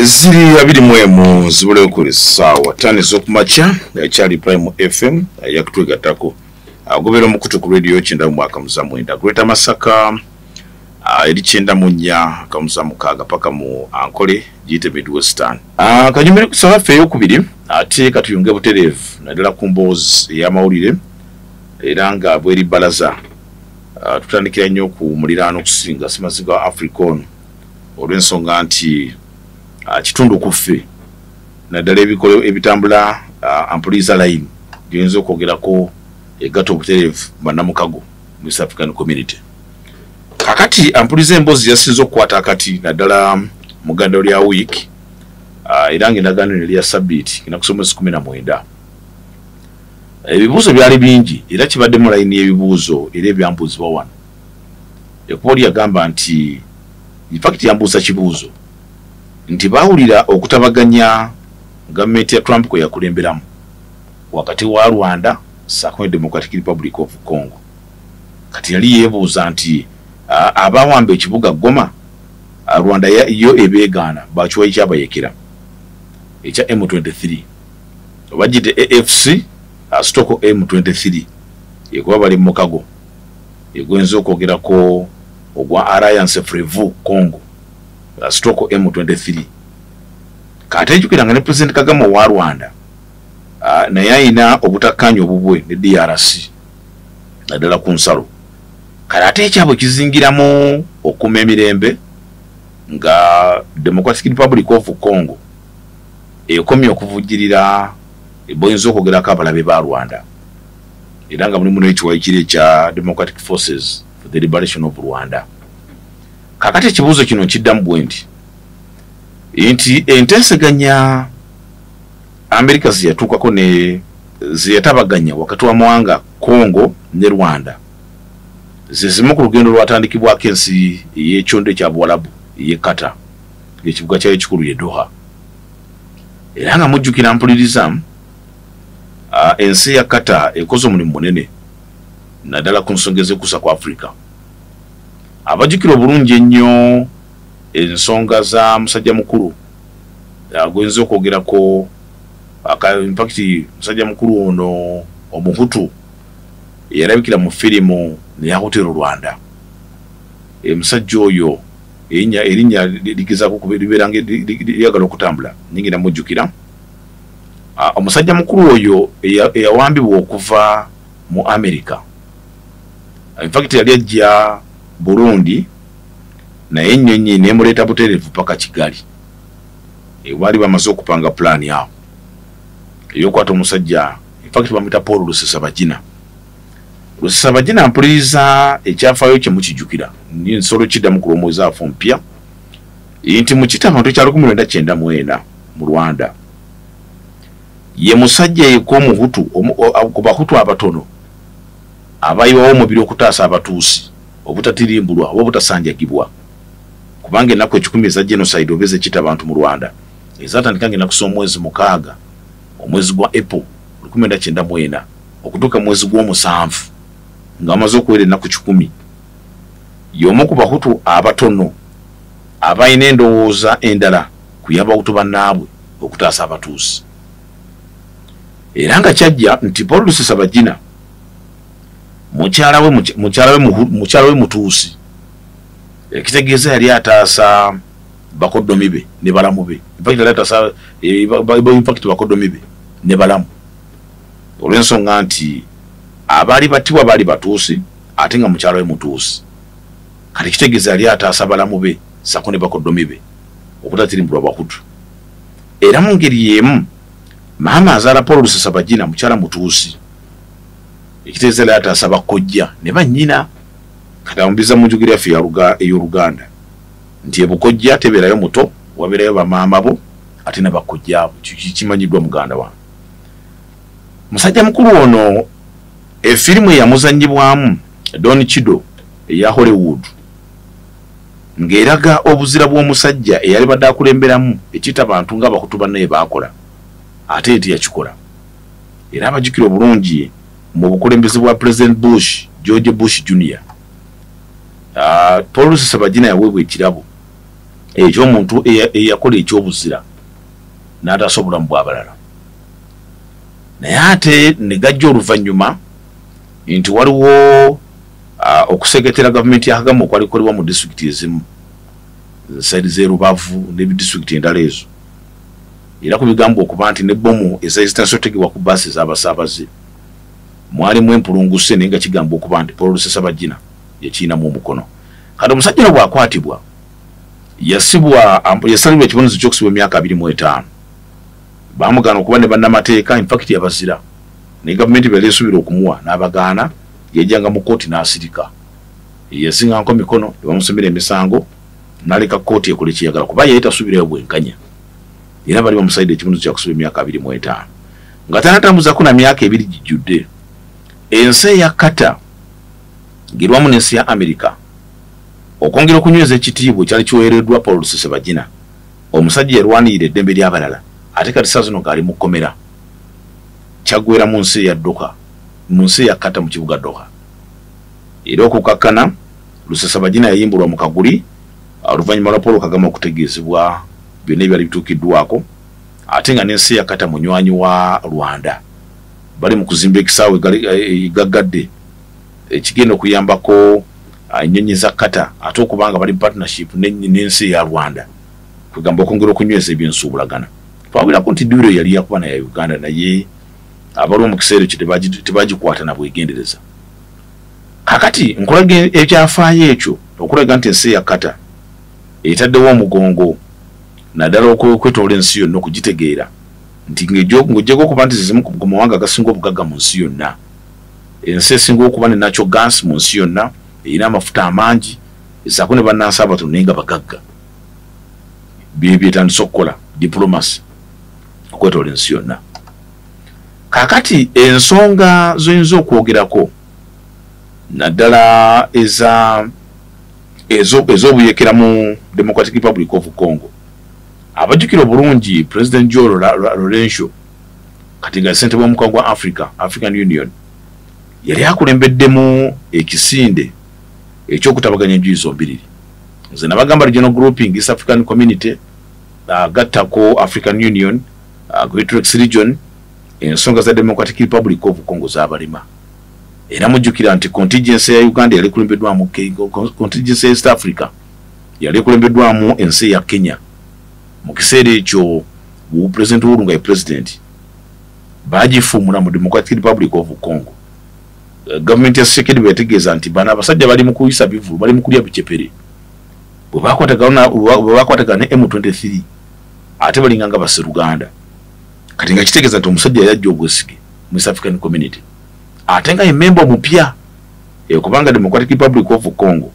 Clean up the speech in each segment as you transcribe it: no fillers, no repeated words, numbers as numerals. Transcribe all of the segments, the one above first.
Ziri abiri mwemu zibule kuli sawa tani zokumacha chali Prime FM yakutwegatako agobera mukutu ku radio chinda mwaka muzamwenda Greater Masaka eri chinda munya kamuzamukaga paka mu Ankole jite Midwestern kanyumire kusaba fe yokubiri ate katuyunge buterevu nadala kumbozi ya maulire eranga bweri balaza tutandikira nnyo ku mulirano kusinga simaziga African olwensonga nti kitundu kufe nadala ebikolo ebitambula ampuliza line genzo kogerako egato buterevu banamukago mu South African community kakati ampuliza embozi yasinzo kwata akati nadala muganda lya week irangi ndagano lya sabiti kinakusoma 19 ebibuzo byali bingi era kibadde mu line ebibuzo era ebyambuzi bawana ekoli yagamba nti in fact yambuza kibuzo nti bawulira okutabaganya government ya Trump ko yakulemberamu wakati wa Rwanda Sakwe Democratic Republic of Congo kati yali yebuuza nti abawambe ekibuga Goma Rwanda yo ebegana bachiwa ikyaba yekira echa M23 obajite AFC stoko M23 yekuba bali mukago yegwenzo kogerako ogwa Alliance Frevu Congo stoko M23 katejukiranga ne President Kagame wa Rwanda na yaina obutakanyo obubwe ne DRC nadala kunsalo karate kyabo kizingiramu okuma emirembe nga Democratic Republic of Congo ekomye okuvugirira eboyinzo okogera kabalabe ba Rwanda iranga muri muno ekiwa ekire kya Democratic Forces for the Liberation of Rwanda kakati kibuzo kino kiddamu bwendi inti enteseganya America ziyatukako ne ziyatabaganya wakati wa mwanga Congo ne Rwanda zizimu ku lugendo lwatandikibwa kensi y'ekyonde kya Bwalabu ye Kata ekibuga kya ekikulu ye Doha era nga mujjukira mpuliriza ensi ya Kata ekoze omulimu munene naddala ku nsonga kusa ku Africa abajjukira obulungi ennyo ensonga za musajja mukulu agwenza okwogerako impact musajja mukulu ono omuhutu yarabikira mu firimu ya Hotel Rwanda musajja oyo erinya ligizako kuberange yagala okutambula nyingi namujjukira omusajja mukulu oyo eyawambibwa okuva mu America in fact yali ajja Burundi na ennyonyi nemuleta buterevu paka Kigali wali bamaze okupanga plan yao eyokwata omusajja in fact bamita Paul Rusesabagina mpuliriza ekyafayo kye mukijjukira ni nsolo kiddamu kulomooza afo mpya inti mu kitabo kyalo 1994 mu Rwanda ye musajja yeko muhutu ku bahutu abatono abayiwawo omubiri okutaasa abatuusi obutatirimbulwa obutasanjagibwa kubange nako 10 za genocide obeze kita abantu mu Rwanda ezatandikanga nakusoma mwezi mukaaga omwezi gwa April 1994 okutuka mwezi gwa musanvu ngamazo kwere naku 10 yomo ku bahutu abatono abayina endowooza endala kuyamba okutuba naabwe okutaasa abatuusi era nga kyajja nti Paul Rusesabagina mukyala we mutuusi ekitegeeza yali ataasa bakodomibe ne balamu be impact yali ataasa impact bakodomibe ne balamu olw'ensonga nti abali batibwa bali batuusi ate nga mukyala we mutuusi kati kitegeeza yali ataasa balamu be sako ne bakodomibe okutatirimbulwa bahutu era mu ngeri y'emu maama azaala Paul Rusesabagina mukyala mutuusi ekitegeeza yali ataasa bakojja ne bannyina kati ambiza mu njogera yaffe ey'Oluganda nti ebukojja tebeerayo muto wabeerayo bamaama bo ate ne bakojja abo kimanyiddwa muganda wange musajja mukulu ono efirimu eyamuzannyibwamu Don Chido eya Hollywood ng'eraga obuzira bw'omusajja eyali badde akulemberamu ekita abantu ng'abahutu bannaye baakola ate eti yakikola era abajjukira obulungi mu bukulembeze bwa President Bush George Bush Jr. Paul Rusesabagina yaweebwa ekirabo ekyomuntu eyakola ekyobuzira n'atasobola mu bw'abalala. Naye ate ne gajja oluvannyuma nti waliwo okuseketera gavumenti ya Kagame okwalikolebwa mu disitulikiti ezimu saidi z'e Rubavu n'ebidisitulikiti endala ezo, era ku bigambo okuba nti n'ebbomu ezali zitasotegebwa ku baasi z'abasaabaze mwalimu empulunguse naye nga kigamba okuba nti Paul Rusesabagina yakiinamu omukono. Kati omusajja no bw'akwatibwa yasalibwa ekibonerezo ky'okusibwa emyaka 25. Baamugana okuba ne bannamateeka, in fact yabazira, naye gavumenti bwe yali esuubira okumuwa n'abagaana, yajjanga mu kkooti n'asirika. Yasinganko mikono ne bamusomera emisango n'aleka kkooti ekole kyeyagala kuba yali tasuubirayo bwenkanya. Era bali bamusalidde ekibonerezo kya kusiba emyaka 25 nga tanatambuzaako na myaka 2 gijjudde. Ensi eya Qatar ng'erwamu n'ensi ya Amerika okwongera okunyweza ekitiibwa ekyali kiweereddwa Paul Rusesabagina, omusajja yarwanirira eddembe ly'abalala ate kati saa zino ng'ali mu kkomera, kyaggweera mu nsi eya Doha, mu nsi eya Qatar mu kibuga Doha. Era okukakkana Rusesabagina yayimbulwa mu kaguli oluvannyuma lwa Paul Kagame okutegeezebwa byonna ebyali bituukiddwako, ate nga n'ensi ya Qatar munywanyi wa Rwanda bali mu kuzimba ekisaawe gaggadde ekigenda okuyambako ennyonyi za Qatar, ate okubanga bali mu partnership n'ensi ya Rwanda kugamba okwongera okunyweza ebyensuubulagana. Twawulirako nti ddiiro yali yakuba naye Uganda, naye abaliwo mu kiseera ekyo tebagikwata na bwegendereza. Kakati nkulaga ekyafaayo ekyo okulaga nti ensi ya Qatar etaddewo omugongo naddala okwetoola ensi yonna okugitegeera nti ng'ojjako okuba nti zizimu ku mawanga agasinga obugagga mu nsi yonna. Ensi esinga okuba ne natural gas mu nsi yonna, erina amafuta amangi, esaako ne bannansi abatono naye nga bagagga. Byetandisa okukola diplomasi okwetoola ensi yonna. Kakati ensonga zoyinza okwogerako naddala ez'obuyekera mu Democratic Republic of Congo. Abajjukira obulungi President Joe Lorenzo kati nga ssentebe w'omukago gwa African Union yali akulembeddemu ekisinde ekyokutabaganya enjuyi zombiriri. Nze nabagamba regional grouping, East African Community, gattako African Union, Great Lakes Region, ensonga za Democratic Republic of Congo z'abalima. Era mujjukira nti contingency ya Uganda yali kulembeddwamu contingency ya East Africa yali kulembeddwamu ensi ya Kenya. Mu kiseera ekyo President Uhuru nga ye president bagifuumula mu Democratic Republic of Congo. Government ya Tshisekedi betegeeza nti bana abasajja bali mu kuyisa bivulu, bali mu kulya bicepere. Bwe bakwatagana ne M23 ate balinga nga Basseruganda. Kati nga kitegeeza nti omusajja yajja obwesige mu East African Community. Ate nga ye member omupya kubanga Democratic Republic of Congo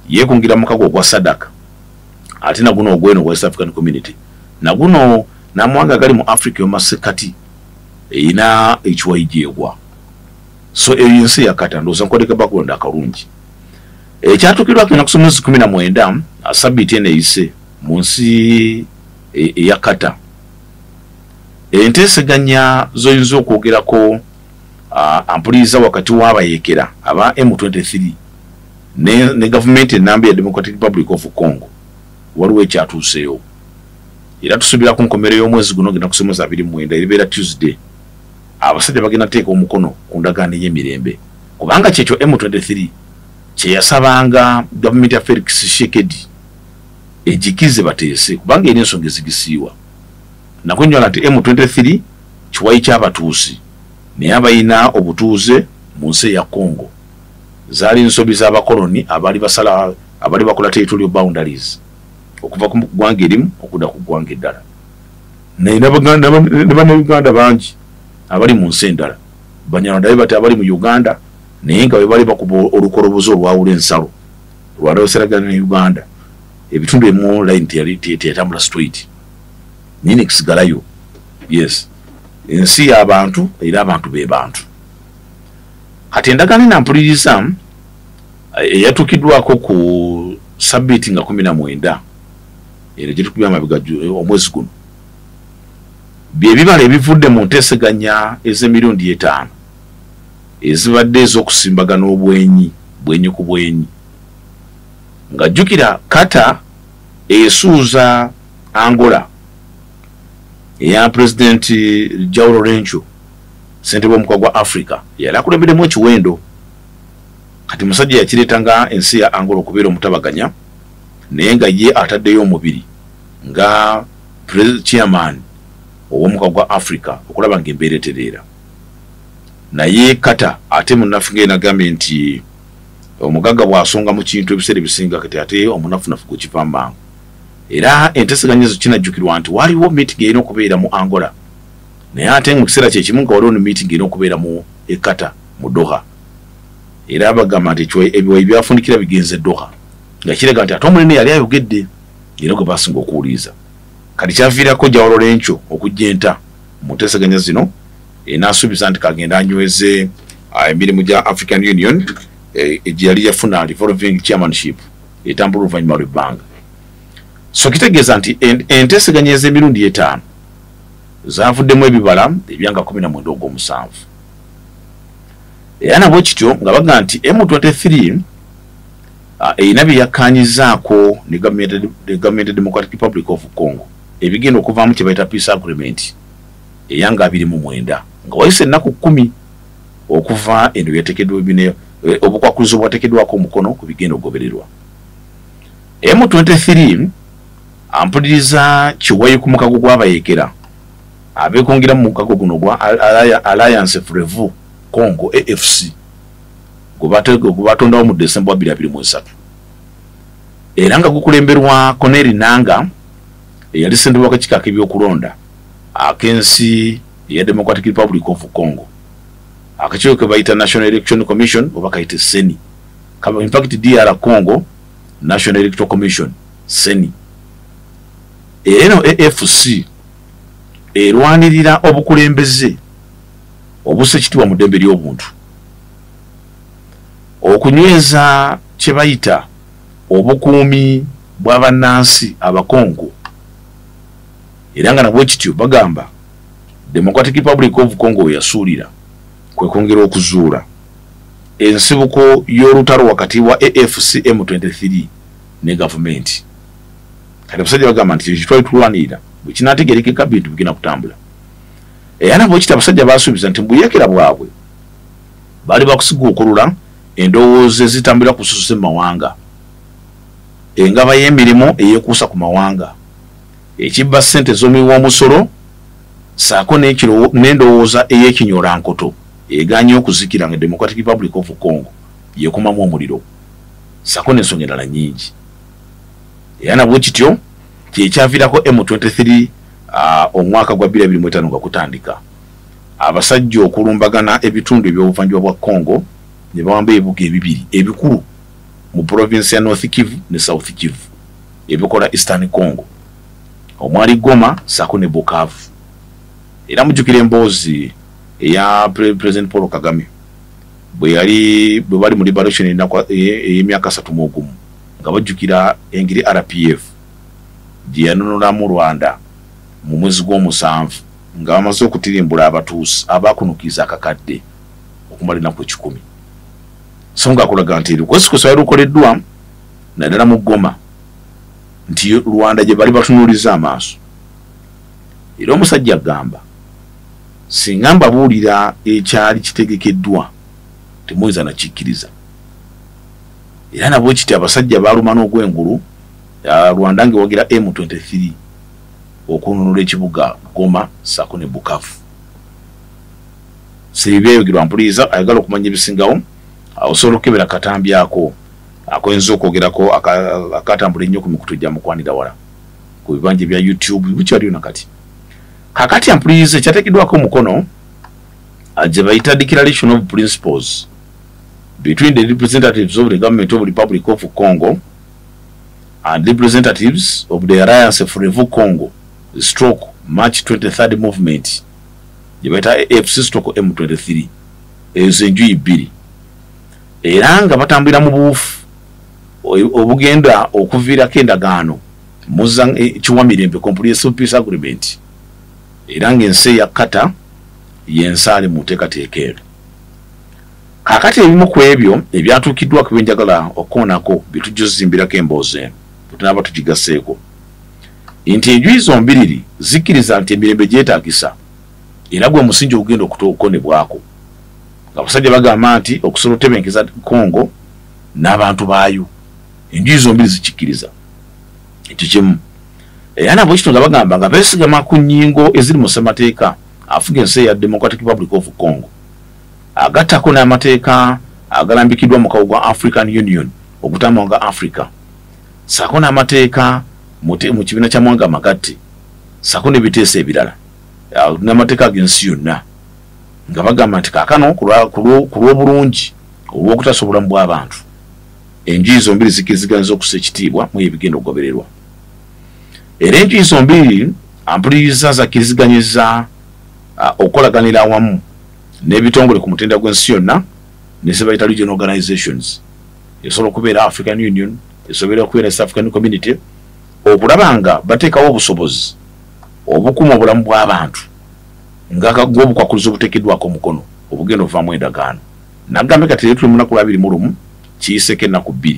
yeekungira mu kago ogwa Sadaka. Ate na guno ogweno West African Community na guno namwanga gali mu Africa yomasekati ina ekiwayijegwa. So ensi ya Qatar ndoza nkodeka background akalungi ekyatukirwa kina kusoma 19 asabiti ene ise mu nsi ya Qatar. Enteseganya zoyinza okwogerako ampuliza wakati w'abayekera aba M23 ne government enamba ya Democratic Republic of Congo waliwo ekyatuuseyo. Era tusubira ku nkomerero y'omwezi guno genda kusoma 29 eribeera Tuesday. Abasajja bagenda teeka omukono ku ndagaano y'emirembe kubanga kyekyo M23 kye yasabanga gavumenti ya Felix Tshisekedi ejikize bateese kubanga eri ensonga ezigisiiwa. Nakunyola nti M23 kiwayi ky'abatuusi naye abayina obutuuze mu nsi ya Congo zaali ensobi z'abakoloni abali bakola territorial boundaries okuva ku ggwanga erimu okudda ku ggwanga eddala. Naye n'Abannayuganda bangi abali mu nsi endala Banyarwanda bati abali mu Uganda naye nga bali bakuba olukolobozo olwawula ensalo lwalooseragana ne Uganda ebitundu emu line teyatambula straight nini kisigalayo. Yes, ensi y'abantu era abantu be bantu. Kati endagaano enampuliriza eyatuukiddwako ku sabbiiti nga 19 era gye tukubya amabega omwezi guno byebibala ebivudde mu nteeseganya ez'emirundi 5 ezibadde ez'okusimbagana obwenyi ku bwenyi. Nga jjukira Qatar esuuza Angola eya President João Lourenço ssentebe omukwa gwa Africa yali akulembedemu ekiwendo kati musajja yakireetanga ensi ya Angola okubeera omutabaganya naye nga ye ataddeyo omubiri nga chairman ow'omukwa gwa Africa okulaba ng'embeera etereera naye kata ate munafu ng'enagambye nti omugagga bw'asonga mu kintu ebiseera ebisinga kati ate omunafunafu gukiva mangu era enteeseganyizo kinajjukirwa nti waliwo meeting erina okubeera mu Angola naye ate mu kiseera kyekimu nga waliwo ne meeting erina okubeera mu Ekata mu Doha era bagamba nti ebiwayi byafundikira bigenze Doha nga kiraga nti ate omunene yali ayogedde era gwe basinga okuwuliriza kati kyaviirako João Lourenço okujja enta mu nteeseganya zino n'asuubiza nti kagenda anyweze emirimu gya African Union gye yali yafuna revolving chairmanship etambula oluvannyuma lw'ebbanga so kitegeeza nti enteeseganya ez'emirundi 5 zaavuddemu ebibala ebyanga 19 ogw'omusanvu era nabwe kityo nga baga nti M23 erina bye yakkaanyizaako ne Government Democratic Republic of Congo ebigenda okuvaamu kye bayita peace agreement eyanga 29 nga wayise ennaku 10 okuva eno yateekeddwa ebine obukwakulizo bwateekeddwako omukono ku bigenda okugobererwa. M23 ampuliriza kiwayi ku mukago gw'abayekera abeekongira mu mukago guno gwa Alliance Frevu Congo AFC gubatondawo mu December 2023 era nga gukulemberwa Corneille Nangaa eyali ssentebe w'akakiiko k'ebyokulonda ak'ensi ya Democratic Republic of Congo akakiiko ke bayita National Election Commission oba kayite Seni in fact DR Congo National Electoral Commission Seni eno AFC erwanirira obukulembeze obusekitibwa mu ddembe ly'obuntu okunyweza kye bayita obukuumi bw'abannansi abakongo era nga nabwe kityo bagamba Democratic Republic of Congo yasuulira kwekongera okuzuula ensibuko y'olutalo wakati wa AFC M23 ne gavumenti kati abasajja bagamba nti kitwali tulwanirira bwe kinaategerekeka bintu bigenda kutambula era nabwe kityo abasajja baasuubiza nti mbuyekera bwabwe baali bakusiga okulula endowooza ezitambulira ku susu mawanga engaba y'emirimu eyeekuusa ku mawanga ekibba ssente z'omuwi w'omusolo saako n'endowooza ey'ekinyolankoto eganye okuzikira nga Democratic Republic of Congo yeekumamu omuliro saako n'ensonga endala nnyingi era nabwe kityo kyekyaviirako M23 omwaka gwa 2025 nga kutandika abasajja okulumbagana ebitundu eby'obuvanjuba bwa Congo ne bawamba ebibuga ebibiri ebikulu mu province ya North Kivu ne South Kivu ebikola Eastern Congo omwali Goma saako ne Bukavu era mujjukira emboozi eya President Paul Kagame bwe bali mu liberation ey'emyaka 31 nga bajjukira engeri RPF gye yanunulamu Rwanda mu mwezi gw'omusanvu nga bamaze okutirimbula abatuusi abakunukiza akakadde okumala ennaku 10 so nga akulaga nti lukwesikusa yali lukoleddwa naddala mu Goma nti Rwanda gye bali batunuuliza amaaso era omusajja agamba singa mbabuulira ekyali kitegekeddwa temuyinza nakikkiriza era nabwe kiti abasajja baaluma n'ogw'engulu Rwanda ng'ewagira M23 okununula ekibuga Goma saako ne Bukavu sibyeyogerwa mpuliriza ayagala okumanya ebisingawo osobola okukebera katambi ako akoyinza okwogerako akatambula ennyo ku mikutu gya mukwanira wala ku bibanja bya YouTube bukyaliyo nakati kakati ampuliriza ekyateekeddwako omukono gye bayita Declaration of Principles between the representatives of the Government of the Republic of Congo and representatives of the Alliance Frevu Congo stroke March 23rd movement gye bayita AFC stroke M23 ezo enjuyi bbiri era nga batambulira mu buufu obugenda okuviirako endagaano muza kiwamirembe comprehensive peace agreement era ng'ensi eya Kata yensaale mu nteekateeka eno kakati ebimu ku ebyo ebyatuukiddwako byenjagala okukoonako bitujja ozizimbirako emboozi eno tutanaba tukigaseeko nti enjuyi zombiriri zikkiriza nti emirembe gyetaagisa era gwe musingi ogugenda okukonebwako abasajja bagamba nti okusobola otebenkeza Congo n'abantu baayo enjuyi zombiri zikikkiriza ekyo kimu era nabo ekito nga bagamba nga beesigama ku nnyingo eziri mu ssemateeka afuga ensi ya Democratic Republic of Congo agattako n'amateeka agalambikiddwa mu kawo gwa African Union ogutama nga Africa sako n'amateeka mu kibiina kya Mwanga Magatte sako n'ebiteeso ebirala n'amateeka ag'ensi yonna nga bagamba nti kaakano ku lw'obulungi olw'okutaasa obulamu bw'abantu enjuyi zombiri zikkiriziganyiza okussa ekitiibwa mu ebigenda okugobererwa era enjuyi zombiri ampuliriza zakkiriziganyiza okukolaganira awamu n'ebitongole ku mutenda gw'ensi yonna ne ze bayita regional organizations esobola okubeera African Union esobola okubeera East African Community okulaba nga bateekawo obusobozi obukuma obulamu bw'abantu ng'obukwakulizo obuteekeddwako omukono obugenda ovaamu endagaano nagambye kati leero tuli mu nnaku 21 kiyiseeko ennaku 2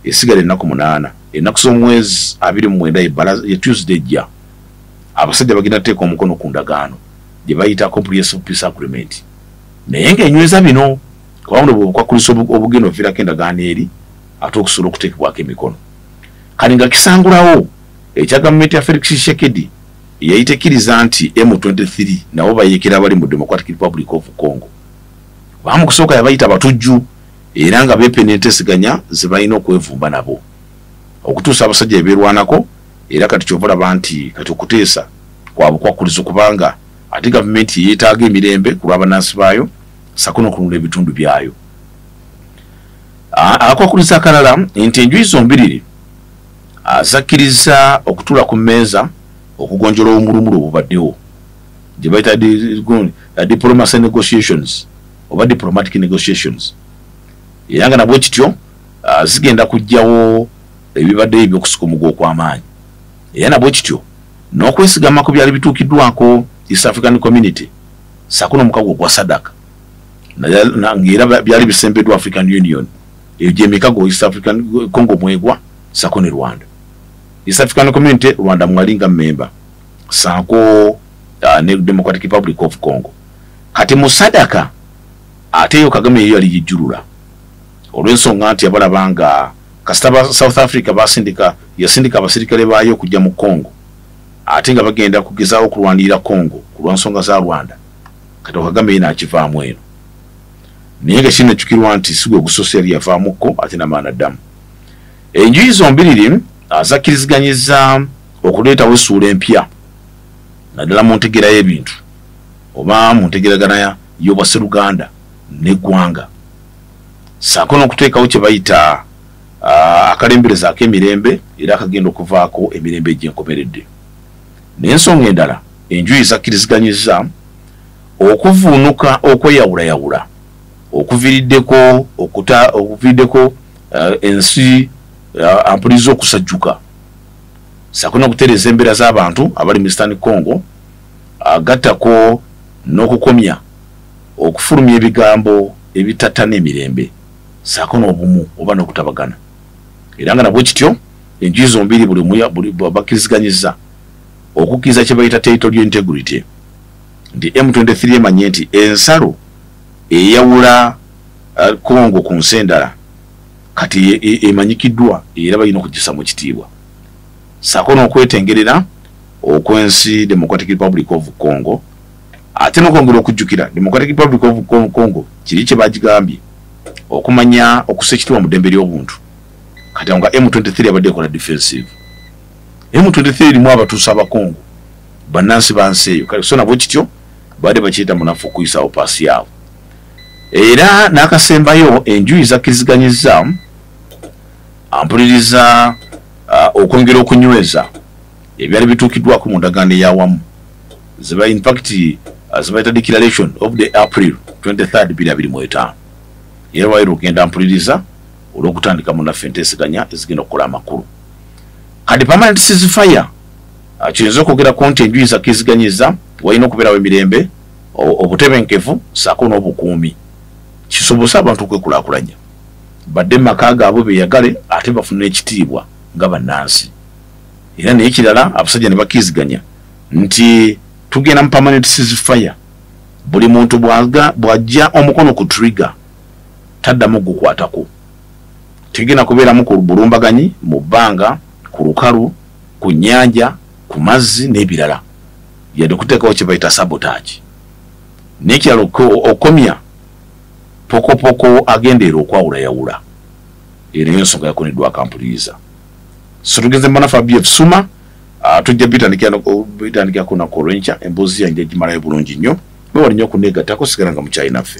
esigala ennaku 8 ennaku z'omwezi 29 ye Tuesday ejja abasajja bagenda teeka omukono ku ndagaano gye bayita Comprehensive Peace Agreement naye ng'enyweza bino kubanga obukwakulizo obugenda oviirako endagaano eri ate okusobola okuteekebwako emikono kale nga kisangulawo ekya gavumenti ya Felix Tshisekedi yayitekkiriza nti M23 nabo bayeekera abali mu Democratic Republic of Congo bamu kusooka yabayita abatujju era nga beepenetesiganya ze balina okwevumba nabo okutuusa abasajja ebeerwanako era kati kyova laba nti kati okuteesa kwa bukwakulizo kubanga ate gavumenti yeetaaga emirembe ku lw'abannansi baayo sako n'okulunda ebitundu byayo akwakuliza akalala nti enjuyi zombiriri zakkiriza okutuula ku mmeeza okugonjola obumulumulu obubaddewo gye bayita diplomacy negotiations oba diplomatic negotiations era nga nabwe kityo zigenda kujjawo ebibadde ebyokusika omugo okw'amaanyi era nabwe kityo n'okwesigama ku byali bituukiddwako East African Community sako n'omukago gwa Sadaka ng'era byali bisembeddwa African Union eyo gy'emikago East African Congo mwegwa sako ne Rwanda East African Community Rwanda mwalinga member sako ne Democratic Republic of Congo kati mu Sadaka ate yo Kagame yeyo ali yijulula olw'ensonga nti abalabanga kasitaba South Africa yasindika abasirikale baayo kujja mu Congo ate nga bagenda kugezaawo okulwanirira Congo ku lwansonga za Rwanda kati Kagame yina akivaamu eno naye nga kinekikirwa nti sigwe gusosiyali yavaamuko ate namaana ddamu enjuyi zombiriri zakkiriziganyiza okuleetawo essuula empya naddala mu ntegera y'ebintu oba mu ntegeragana y'obwa Sseruganda n'eggwanga saako n'okuteekawo kye bayita akalembereza ak'emirembe era akagenda okuvaako emirembe egy'enkomeredde n'ensonga endala enjuyi zakkiriziganyiza okuvuunuka okweyawulayawula okuviiriddeko ensi ampuliriza okusajjuka saako n'okutereeza embeera z'abantu abali mu Eastern Congo agattako n'okukomya okufulumya ebigambo ebitattana emirembe saako n'obumu oba n'okutabagana era nga nabwe kityo enjuyi zombiri buli bakkiriziganyizza okukkiriza kye bayita territorial integrity nti M23 emanye nti ensalo eyawula Congo ku nsi endala kati emanyikiddwa era balina okugisa mu kitiibwa saako n'okwetengerera okwensi Democratic Republic of Congo ate n'okwongera okujjukira Democratic Republic of Congo kiri kye bagigambye okumanya okussa ekitiibwa mu ddembe ly'obuntu kati nga M23 abadde ekola defensive M23 erimu abatuusa abakongo bannansi bansi eyo kale so nabwe kityo baadde bakiyita munafu okuyisaawo paasi yaabwe era n'akasembayo enjuyi zakkiriziganyiza ampuliriza okwongera okunyweza ebyali bituukiddwako mu ndagaano ey'awamu ziba in fact zibayita declaration of the April 23 2025 era wairo okugenda ampuliriza olw'okutandika munaffe enteeseganya ezigenda okukola amakulu kati permanent ceasefire kiyinza okwogerako nti enjuyi zakkiriziganyiza walina okubeerawo emirembe obutebenkevu saako n'obukuumi kisobose abantu okwekulaakulanya badde mu maka gaabwe beeyagale ate bafuna ekitiibwa nga bannansi. Era n'ekirala abasajja ne bakkiziganya nti tugenda mu permanent ceasefire. Buli muntu bw'ajja omukono ku trigger taddamu gukwatako. Tegena kubeeramu ku bulumbaganyi mu bbanga, ku lukalu, ku nnyanja, ku mazzi n'ebirala. Yadde kuteekawo kye bayita sabotage. N'ekirala okomya pokopoko agendeera okwawula yawula. Era eyo nsonga yakoneddwa akampuliriza. So tugenze mbona Fabio Suma tujja bitandikira kuna kolwencha embuzi yange gimalayo bulungi nnyo. Bwe wali nnyo kuneegattako sigala nga mukyayinaffe.